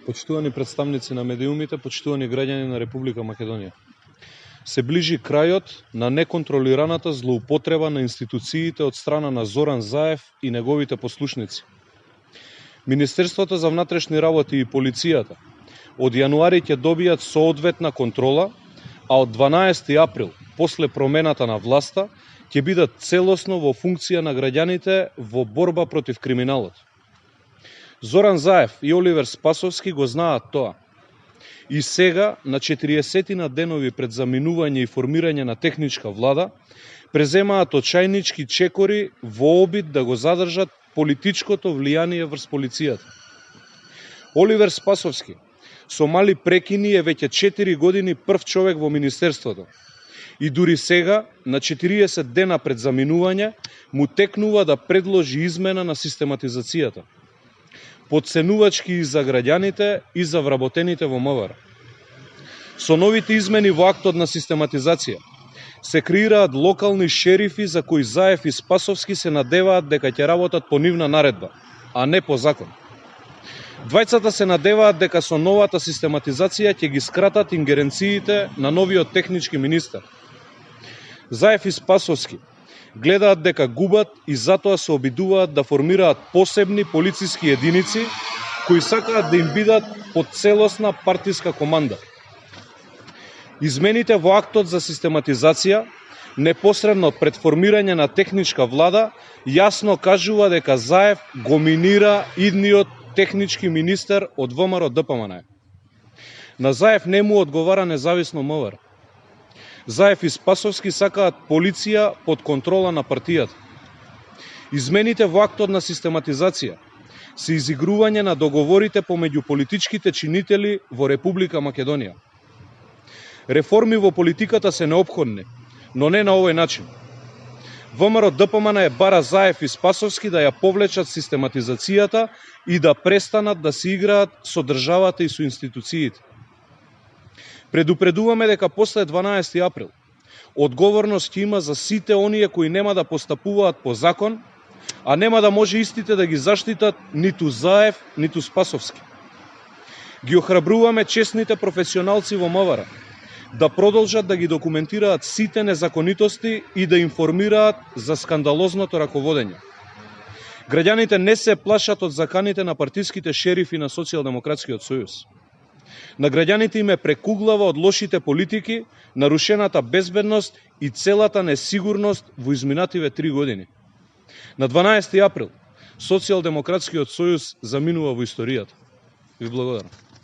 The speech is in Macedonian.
Почитувани представници на медиумите, почитувани граѓани на Република Македонија. Се ближи крајот на неконтролираната злоупотреба на институциите од страна на Зоран Заев и неговите послушници. Министерството за внатрешни работи и полицијата од јануари ќе добијат соодветна контрола, а од 12 април, после промената на власта, ќе бидат целосно во функција на граѓаните во борба против криминалот. Зоран Заев и Оливер Спасовски го знаат тоа. И сега, на 40 денови пред заминување и формирање на техничка влада, преземаат очајнички чекори во обид да го задржат политичкото влијание врз полицијата. Оливер Спасовски со мали прекини е веќе 4 години прв човек во министерството. И дури сега, на 40 дена пред заминување, му текнува да предложи измена на систематизацијата. Подценувачки и за граѓаните и за вработените во МВР. Со новите измени во актот на систематизација се креираат локални шерифи за кои Заев и Спасовски се надеваат дека ќе работат по нивна наредба, а не по закон. Двајцата се надеваат дека со новата систематизација ќе ги скратат ингеренциите на новиот технички министер. Заев и Спасовски гледаат дека губат и затоа се обидуваат да формираат посебни полициски единици кои сакаат да им бидат под целосна партиска команда. Измените во актот за систематизација, непосредно пред формирање на техничка влада, јасно кажува дека Заев го минира идниот технички министер од ВМРО ДПМН. На Заев не му одговара независно МВР. Заев и Спасовски сакаат полиција под контрола на партијата. Измените во актот на систематизација се изигрување на договорите помеѓу политичките чинители во Република Македонија. Реформи во политиката се неопходни, но не на овој начин. ВМРО ДПМН бара Заев и Спасовски да ја повлечат систематизацијата и да престанат да се играат со државата и со институциите. Предупредуваме дека после 12 април одговорност ќе има за сите оние кои нема да постапуваат по закон, а нема да може истите да ги заштитат ниту Заев, ниту Спасовски. Ги охрабруваме честните професионалци во МВР да продолжат да ги документираат сите незаконитости и да информираат за скандалозното раководење. Граѓаните не се плашат од заканите на партиските шерифи на Социјалдемократскиот сојуз. На граѓаните им е прекуглава од лошите политики, нарушената безбедност и целата несигурност во изминативе 3 години. На 12 април Социјалдемократскиот сојуз заминува во историјата. Ви благодарам.